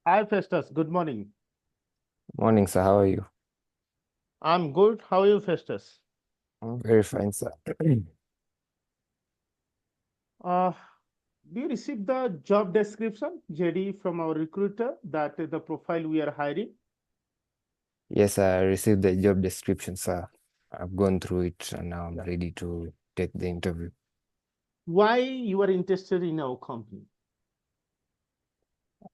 Hi, Festus. Good morning. Morning, sir. How are you? I'm good. How are you, Festus? I'm very fine, sir. Uh, do you receive the job description, JD, from our recruiter that the profile we are hiring? Yes, I received the job description, sir. I've gone through it and now I'm Yeah. ready to take the interview. Why you are interested in our company?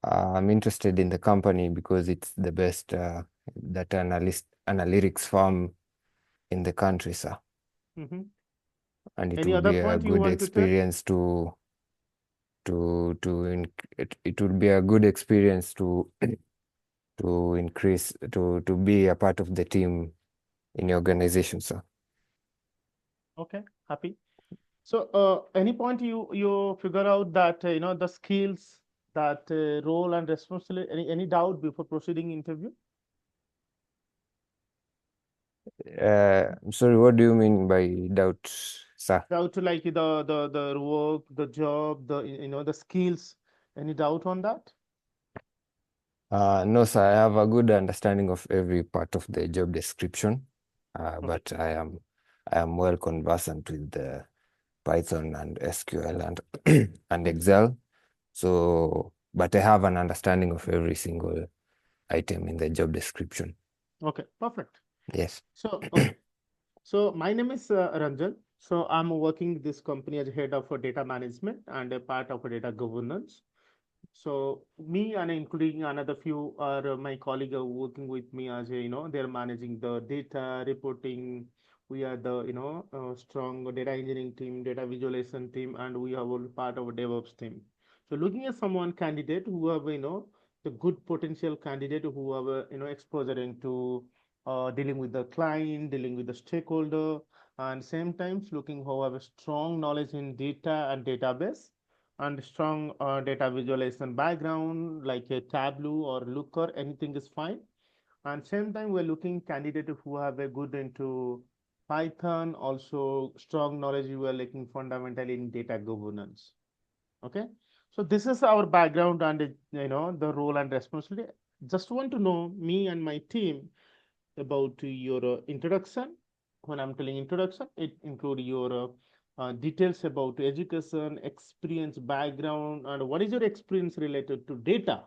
I'm interested in the company because it's the best data analytics firm in the country, sir. Hmm. And it Any will other be a point you good want to tell? experience it will be a good experience to increase to be a part of the team in your organization, sir. Okay, happy. So, any point you figure out that the skills, that role and responsibility? Any doubt before proceeding interview? I'm sorry, what do you mean by doubt, sir? Doubt to like the work, the job, the skills. Any doubt on that? No, sir, I have a good understanding of every part of the job description, Okay. but I am well conversant with the Python and SQL and and Excel. So, but I have an understanding of every single item in the job description. Okay, perfect. Yes. So, okay. So my name is Ranjan. So I'm working with this company as head of data management and a part of data governance. So me and including another few are my colleague are working with me as they're managing the data reporting. We are the strong data engineering team, data visualization team, and we have all part of a DevOps team. So looking at someone candidate who have the good potential candidate who have exposure into dealing with the client, dealing with the stakeholder, and same times looking who have a strong knowledge in data and database and strong data visualization background like a Tableau or Looker, anything is fine. And same time, we're looking candidate who have a good into Python, also strong knowledge you are looking fundamentally in data governance. Okay, so this is our background and the role and responsibility. Just want to know me and my team about your introduction. When I'm telling introduction, it include your details about education, experience, background, and what is your experience related to data.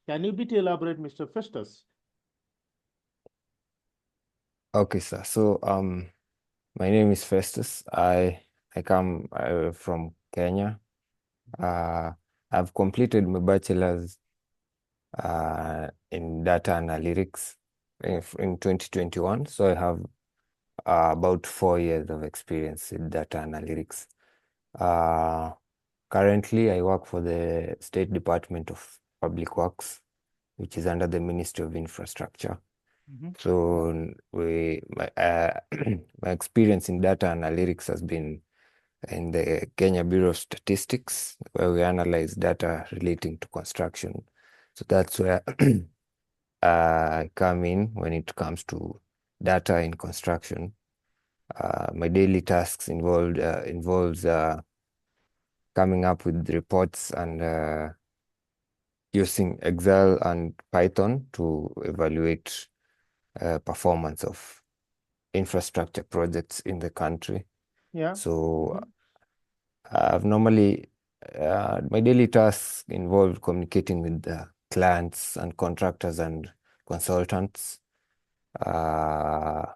Can you bit elaborate, Mr. Festus? Okay, sir. So, my name is Festus. I come from Kenya. Uh, I've completed my bachelor's in data analytics in 2021. So I have about 4 years of experience in data analytics. Uh, Currently, I work for the State Department of Public Works, which is under the Ministry of Infrastructure. Mhm. So my experience in data analytics has been in the Kenya Bureau of Statistics, where we analyze data relating to construction. So that's where I come in when it comes to data in construction. My daily tasks involves coming up with reports and using Excel and Python to evaluate performance of infrastructure projects in the country. Yeah. So Mhm. I've normally my daily tasks involve communicating with the clients and contractors and consultants. Uh,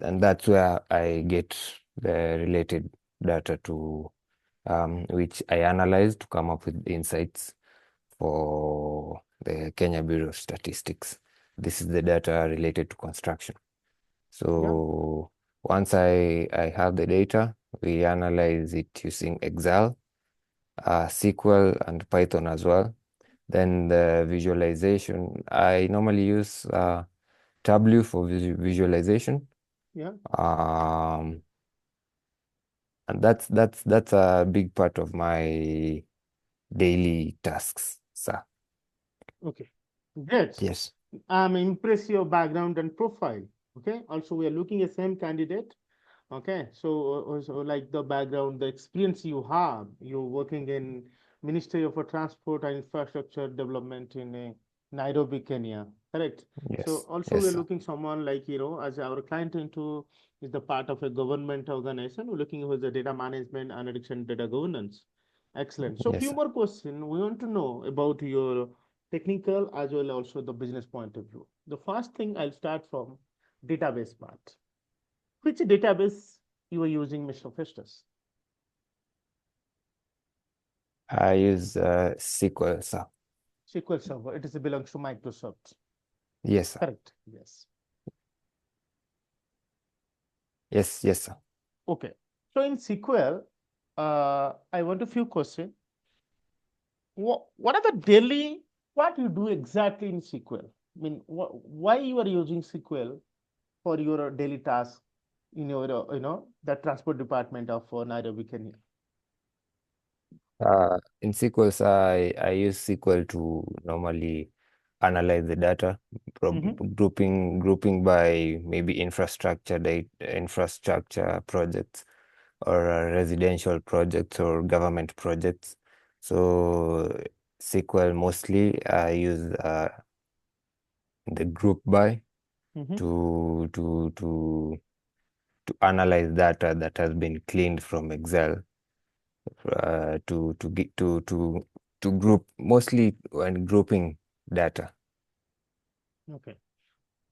and that's where I get the related data to which I analyze to come up with insights for the Kenya Bureau of Statistics. This is the data related to construction. Yeah. So once I have the data, we analyze it using Excel, SQL, and Python as well. Then the visualization, I normally use Tableau for visualization. Yeah. Um, and that's a big part of my daily tasks, sir. Okay. Great. Yes. I'm impressed your background and profile. Okay. Also, we are looking at same candidate. Okay, so like the background, the experience you have, you're working in Ministry of Transport and Infrastructure Development in Nairobi, Kenya. Correct. So Yes. also Yes, we're sir. looking someone like, as our client into is the part of a government organization. We're looking for the data management, analytics, and data governance. Excellent. So Yes, few sir. more questions. We want to know about your technical as well also the business point of view. The first thing I'll start from database part. Which database you are using, Mr. Festus? I use SQL, sir. SQL Server. It is belongs to Microsoft. Yes, sir. Correct. Yes. Yes, yes, sir. Okay. So in SQL, I want a few questions. What are the daily, what you do exactly in SQL? I mean, why you are using SQL for your daily task in your, the transport department of Nairobi, Kenya? In SQL, sir, I use SQL to normally analyze the data, Mm-hmm. grouping by maybe infrastructure projects or residential projects or government projects. So SQL mostly I use the group by Mm-hmm. to to to to analyze data that has been cleaned from Excel to get to group mostly when grouping data. Okay.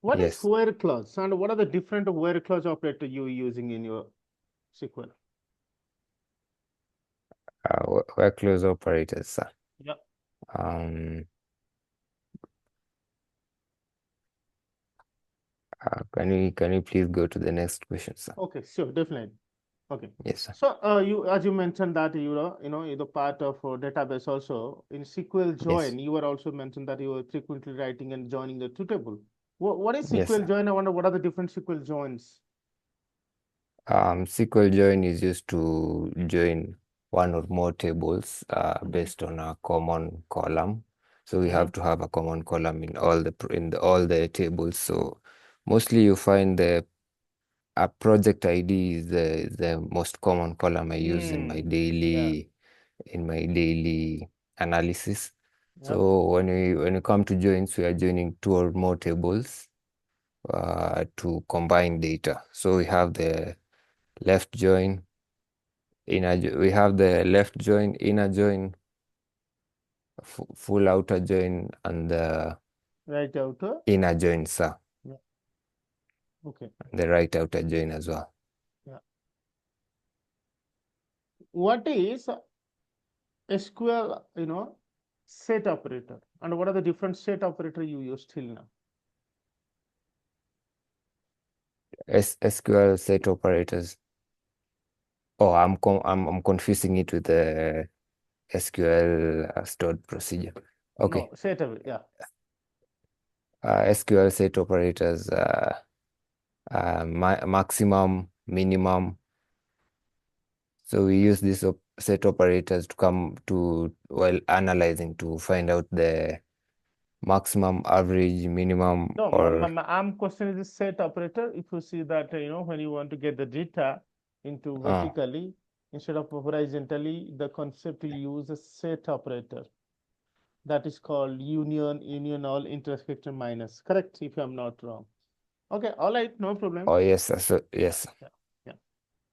What is Yes, where clause and what are the different where clause operator you using in your SQL? workflows operators, sir. Yeah. Um, can you please go to the next question, sir? Okay, sure, definitely. Okay. Yes, sir. So you as you mentioned that you're the part of database also in SQL Yes, join. You were also mentioned that you were frequently writing and joining the two table. What is yes, SQL sir. join? I wonder what are the different SQL joins? SQL join is used to join one or more tables Mm-hmm. based on a common column. So we Mm-hmm. have to have a common column in all the tables. So mostly you find the a project ID is the most common column I use Yeah. in my daily analysis. Yep. So when we come to joins, we are joining two or more tables to combine data. So we have the left join, we have the left join, inner join, full outer join, and the Right outer. inner join, sir. Yeah. Okay. The right outer join as well. Yeah. What is SQL, set operator, and what are the different set operator you use till now? SQL set operators. Oh, I'm confusing it with the SQL stored procedure. Okay. No, set operator. Yeah. SQL set operators, maximum, minimum. So we use these set operators to come to while analyzing to find out the maximum, average, minimum, No, or I'm questioning the set operator. If you see that, when you want to get the data into uh, vertically instead of horizontally, the concept you use a set operator that is called union all intersection minus. Correct, if I'm not wrong. Okay, all right, no problem. oh yes, sir. So Yeah, yes, yeah, yeah.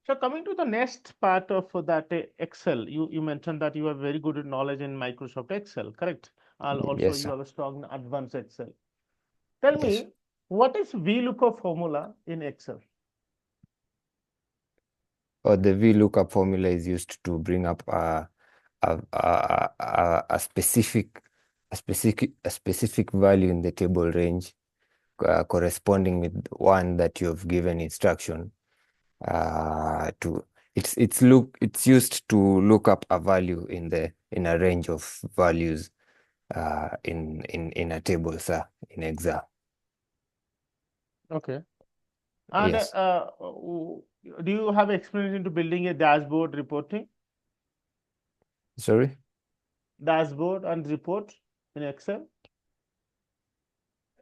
So coming to the next part of that Excel, you mentioned that you have very good knowledge in Microsoft Excel, correct? Also, yes, you sir. have a strong advanced Excel. Tell Yes. me, what is VLOOKUP formula in Excel? Or the VLOOKUP formula is used to bring up a specific value in the table range corresponding with one that you have given instruction to it's used to look up a value in a range of values in a table, sir, in Excel. Okay. And Yes. do you have experience into building a dashboard reporting, Sorry. dashboard and report in Excel?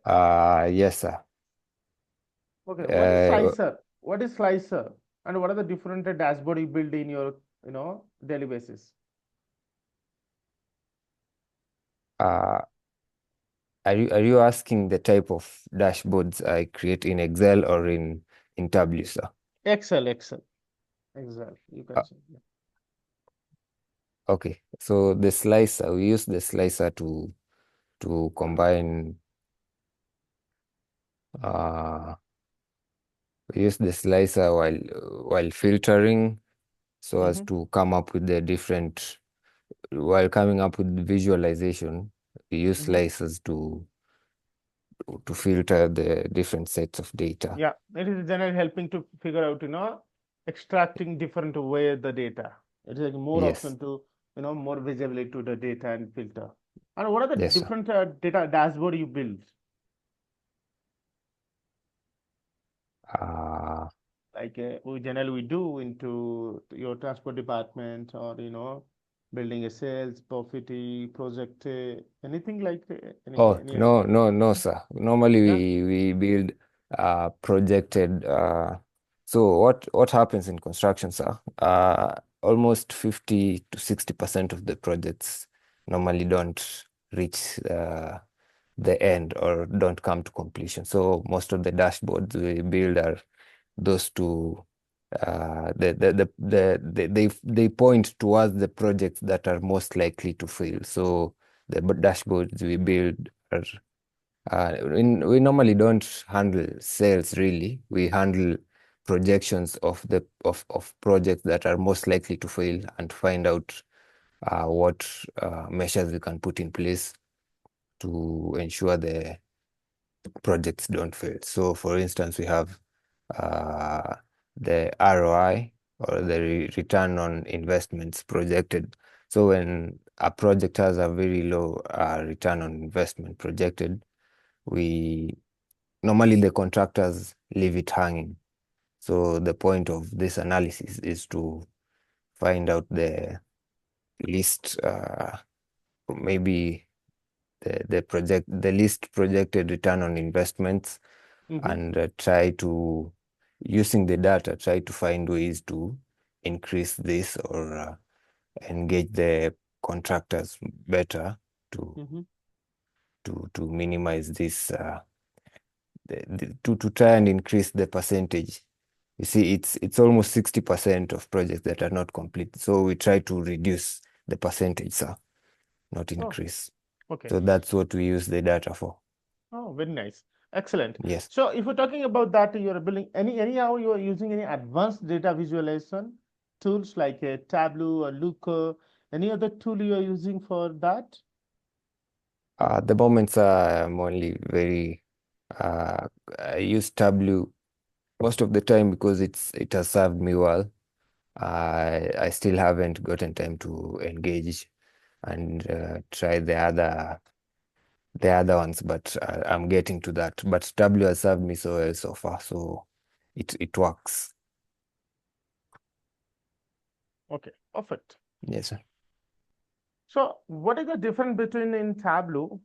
Yes, sir. Okay. What is Uh, slicer? What is slicer? And what are the different dashboard you build in your, daily basis? uh, Are you asking the type of dashboards I create in Excel or in Tableau, sir? Excel. Exactly. You Uh, can say. Yeah. okay, so the slicer, we use the slicer to combine. Uh, we use the slicer while filtering, so as Mm-hmm. to come up with the different. While coming up with visualization, we use Mm-hmm. slicers to filter the different sets of data. Yeah, it is generally helping to figure out, extracting different way the data. It is like more Yes, option to, more visibility to the data and filter. And what are the yes, sir. different data dashboard you build? Uh, Like we generally we do into your transport department or, building a sales, profit, project, anything like Oh, any no, idea? no, no, sir. Normally Yeah. we build projected so what happens in construction, sir? Almost 50 to 60% of the projects normally don't reach the end or don't come to completion. So most of the dashboards we build are those two they point towards the projects that are most likely to fail. So the dashboards we build are we normally don't handle sales really. We handle projections of projects that are most likely to fail and find out what measures we can put in place to ensure the projects don't fail. So, for instance, we have uh, the ROI or the return on investments projected. So, when a project has a very low return on investment projected, we normally the contractors leave it hanging. So, the point of this analysis is to find out the least, maybe the least projected return on investments Mm-hmm. and try to, using the data, try to find ways to increase this or engage the contractors better to Mm-hmm. to minimize this, to try and increase the percentage. You see, it's almost 60% of projects that are not complete. So we try to reduce the percentage, sir, not Oh, increase. okay. So that's what we use the data for. Oh, very nice. Excellent. Yes. So if we're talking about that, you're building anyhow you are using any advanced data visualization tools like a Tableau or Looker, any other tool you are using for that? At the moment, I'm only very, uh, I use Tableau most of the time because it has served me well. I still haven't gotten time to engage and try the other ones, but I'm getting to that. But Tableau has served me so well so far, so it works. Okay, perfect. Yes, sir. So what is the difference between in Tableau,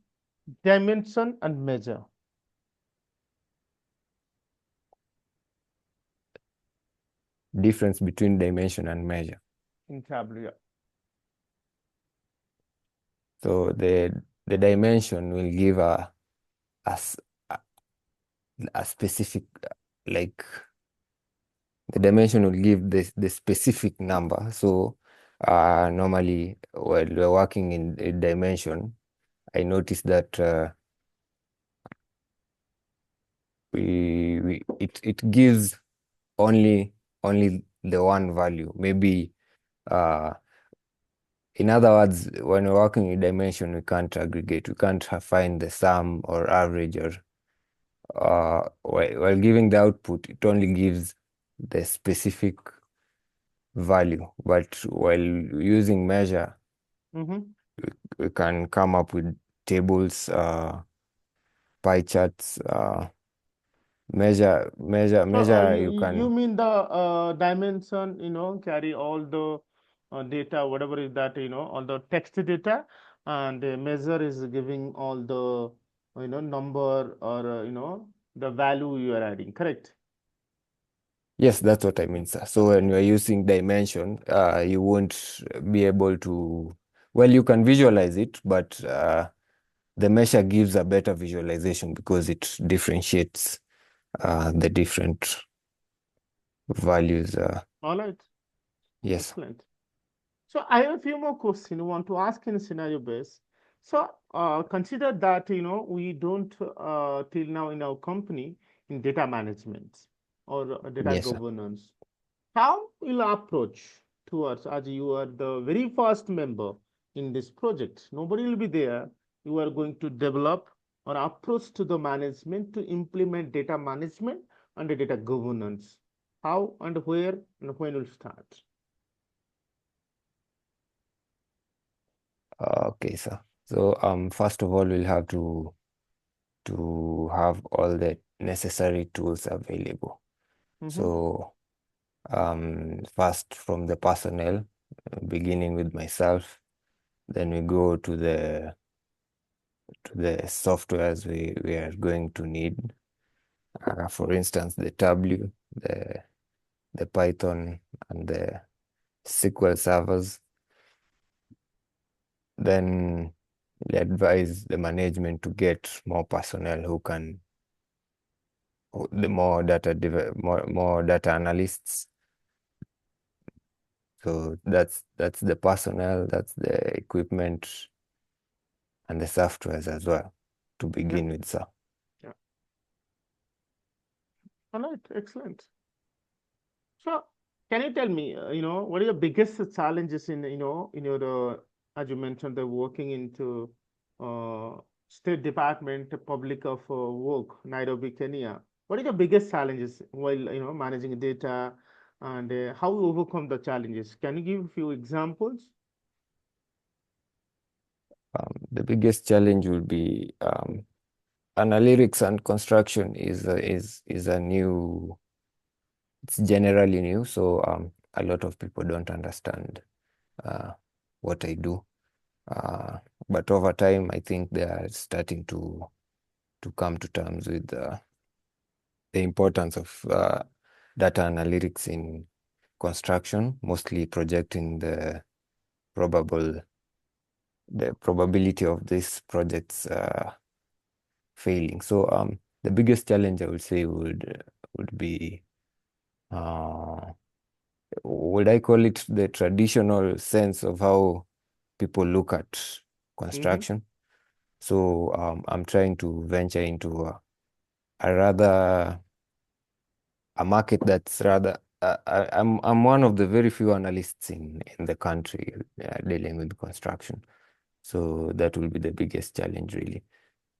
dimension and measure Difference between dimension and measure. in Tableau? Yeah. So the dimension will give a, a, a specific like the dimension will give the specific number. So normally while we're working in a dimension, I noticed that it gives only the one value. Maybe uh, in other words, when we're working in dimension, we can't aggregate. We can't find the sum or average or while giving the output, it only gives the specific value. But while using measure, Mm-hmm. we can come up with tables, pie charts, So measure. you You you can, mean the dimension, carry all the data, whatever is that, all the text data, and measure is giving all the, number or, the value you are adding, correct? yes, that's what I mean, sir. So when you're using dimension, you won't be able to, well, you can visualize it, but the measure gives a better visualization because it differentiates the different values. All right, Yes, excellent. So I have a few more questions I want to ask in scenario base. So consider that we don't till now in our company in data management or data yes, sir. governance. How will approach towards as you are the very first member in this project? Nobody will be there. You are going to develop or approach to the management to implement data management and the data governance. How and where and when will start? Okay, sir. So first of all, we'll have to have all the necessary tools available. Mm-hmm. So first from the personnel, beginning with myself, then we go to the softwares we are going to need. For instance, the W, the Python, and the SQL servers. Then we advise the management to get more personnel who can, the more data analysts. So that's the personnel, that's the equipment, and the softwares as well to Yeah, begin with, sir. yeah. All right, excellent. So, can you tell me, what are your biggest challenges in, in your, as you mentioned, the working into uh, State Department, Public of Work, Nairobi, Kenya. What are the biggest challenges while, managing data and how you overcome the challenges? Can you give a few examples? The biggest challenge will be analytics and construction is a new, it's generally new, so a lot of people don't understand uh, what I do. Uh, but over time, I think they are starting to come to terms with the importance of data analytics in construction, mostly projecting probable the probability of these projects failing. So the biggest challenge I would say would be would I call it the traditional sense of how people look at Mm-hmm. construction. So I'm trying to venture into a rather a market that's rather I'm one of the very few analysts in the country dealing with construction. So that will be the biggest challenge really.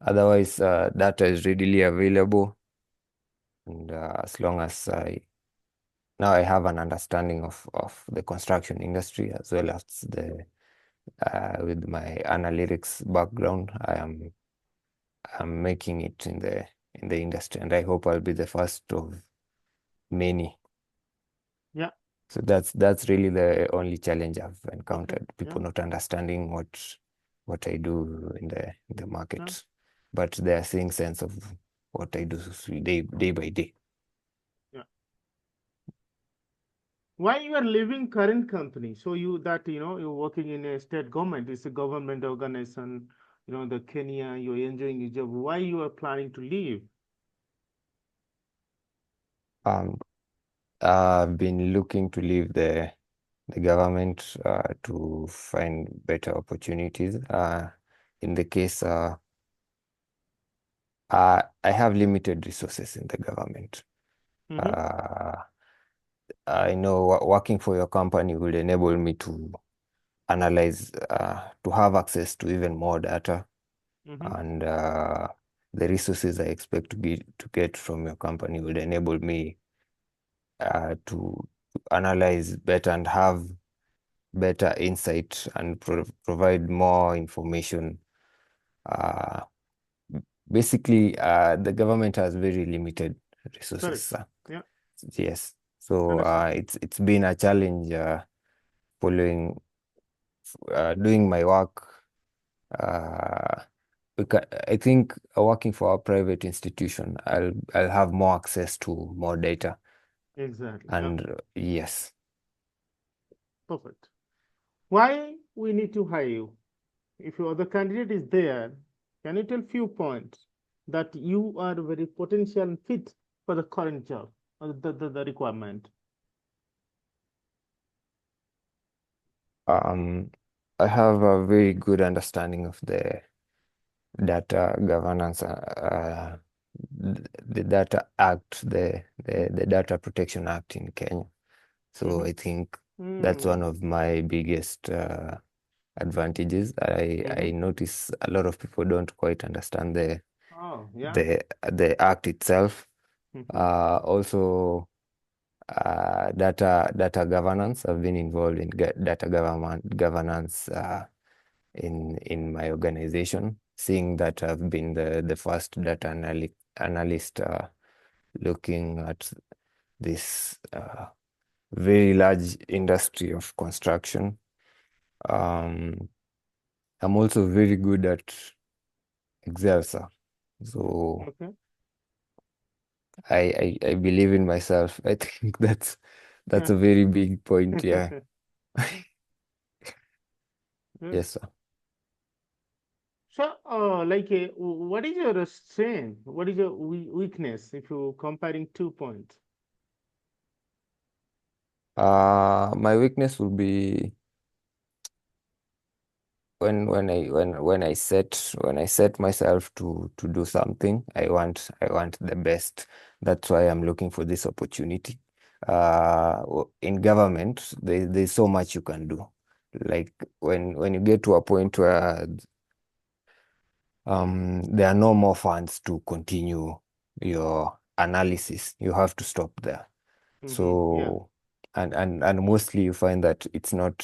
Otherwise, data is readily available, and as long as now I have an understanding of the construction industry as well as the with my analytics background, I'm making it in the industry, and I hope I'll be the first of many. Yeah. So that's really the only challenge I've Okay. encountered, Yeah. people not understanding what I do in the Yeah. market, but they are seeing sense of what I do day by day. Yeah. Why you are leaving current company? So you're working in a state government, it's a government organization, the Kenya, you're enjoying your job. Why you are planning to leave? Um, I've been looking to leave the government to find better opportunities. In the case, I have limited resources in the government. Mm-hmm. Uh, I know working for your company will enable me to analyze, to have access to even more data, Mm-hmm. and the resources I expect to get from your company will enable me to analyze better and have better insight and provide more information. Uh, Basically, the government has very limited resources. Correct. Yeah. Yes, so Understood. it's been a challenge following doing my work. Uh, I think working for a private institution, I'll have more access to more data, Exactly. Yeah. and yes. Perfect. Why we need to hire you? If your other candidate is there, Can you tell few points that you are very potential fit for the current job or the requirement? Um, I have a very good understanding of the data governance, the Data Act, the Data Protection Act in Kenya. So Mm-hmm. I think that's one Mm. of my biggest advantages. I Mm-hmm. notice a lot of people don't quite understand Oh, yeah. the the act itself. Mm-hmm. Also, data governance. I've been involved in data governance in my organization, seeing that I've been the first data analyst looking at this very large industry of construction. Um, I'm also very good at Excel, sir. So Okay. I believe in myself. I think that's Yeah. a very big point. Yeah. Good. Yes, sir. So, what is your strength? What is your weakness if you comparing 2 points? My weakness will be when I set myself to do something, I want the best. That's why I'm looking for this opportunity. In government, there's so much you can do. Like when you get to a point where there are no more funds to continue your analysis, you have to stop there. Mm-hmm. Yeah. So and mostly you find that it's not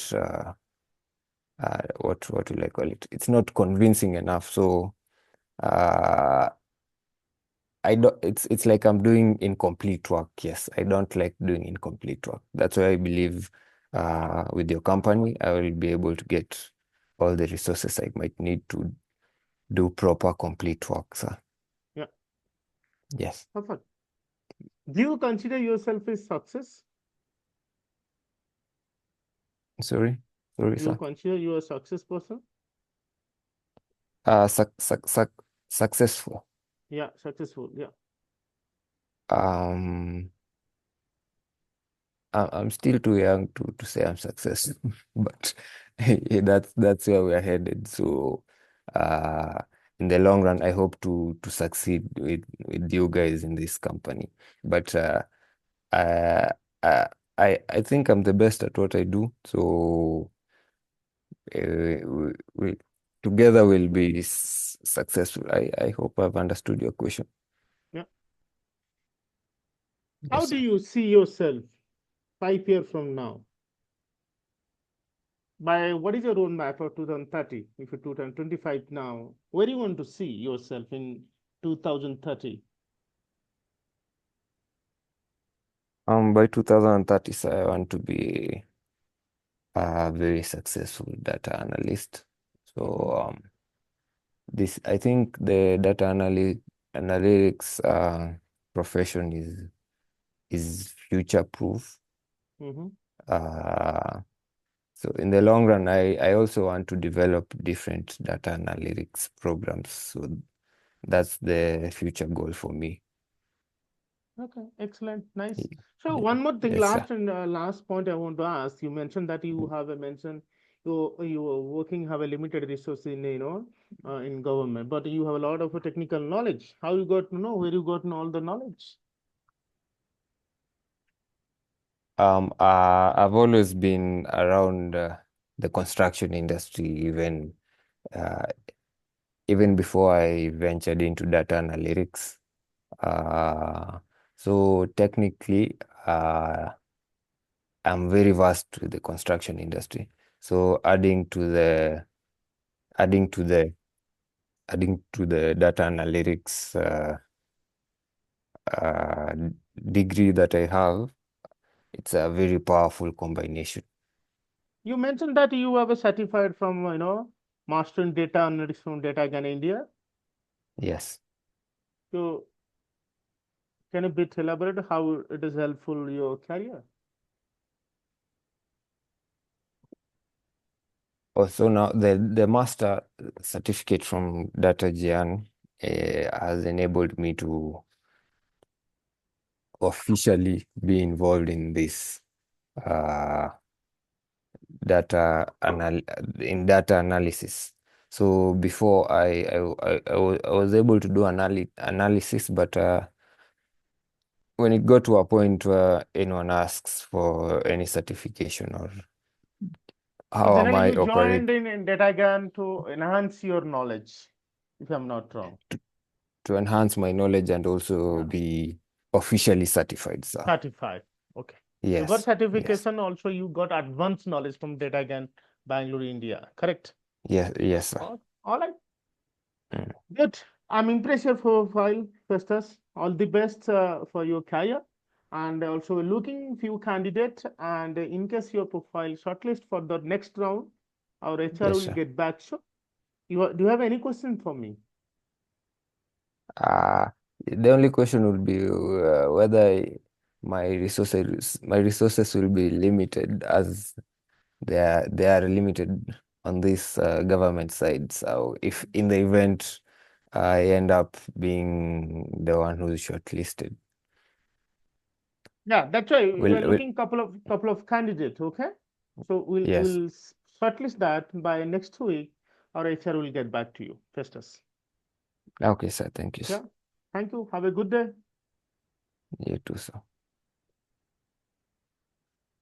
what will I call it? It's not convincing enough. So uh, I don't. It's like I'm doing incomplete work. Yes, I don't like doing incomplete work. That's why I believe with your company, I will be able to get all the resources I might need to do proper complete work, sir. Yeah. Yes. Perfect. Do you consider yourself a success? Sorry, sorry, You sir. consider you a success person? Uh, suc suc suc successful. Yeah, successful. Yeah. Um, I'm still too young to say I'm successful, but yeah, that's where we're headed. So, uh, in the long run, I hope to succeed with you guys in this company. But uh, uh, I think I'm the best at what I do. So, we together we'll be successful. I hope I've understood your question. Yeah. How Yes, do sir. you see yourself 5 years from now? By what is your roadmap for 2030? If you're 2025 now, where do you want to see yourself in 2030? By 2030, sir, I want to be a very successful data analyst. Mm-hmm. So this I think the data analytics profession is future proof. Mm-hmm. Uh, so in the long run, I also want to develop different data analytics programs. So that's the future goal for me. Okay, excellent, nice. Y- So one more thing, Yes, sir. last point I want to ask. You mentioned that you have a mention you are working have a limited resource in in government, but you have a lot of technical knowledge. How you got to know where you got all the knowledge? I've always been around the construction industry, uh, even before I ventured into data analytics. Uh, so technically, I'm very vast with the construction industry. So adding to the adding to the data analytics uh, degree that I have, it's a very powerful combination. You mentioned that you have a certified from master in data analytics from Data Gyan India. Yes. So can you bit elaborate how it is helpful your career? Also now the master certificate from Data Gyan has enabled me to officially be involved in this uh, data analysis. So before I was able to do analysis, but when it got to a point where anyone asks for any certification or So how am generally, I you operate joined in Data Gyan to enhance your knowledge, if I'm not wrong. to enhance my knowledge and also Yeah. be officially certified, sir. Certified. Okay. You got Yes, yes, certification, also you got advanced knowledge from Data Gyan, Bangalore, India. Correct? yes, yes, sir. All right. Mm. Good. I'm impressed your profile, Festus. All the best for your career. And also looking few candidates. And in case your profile shortlist for the next round, our HR Yes, will sir. get back. So, do you have any question for me? Uh, the only question would be whether my resources will be limited as they are limited on this government side. So if in the event I end up being the one who's shortlisted, Yeah, that's why we are will looking couple of candidates. Okay, so we'll yes. we'll shortlist that by next week. Our HR will get back to you, Festus. Okay, sir. Thank you, sir. Yeah, thank you. Have a good day. You too, sir.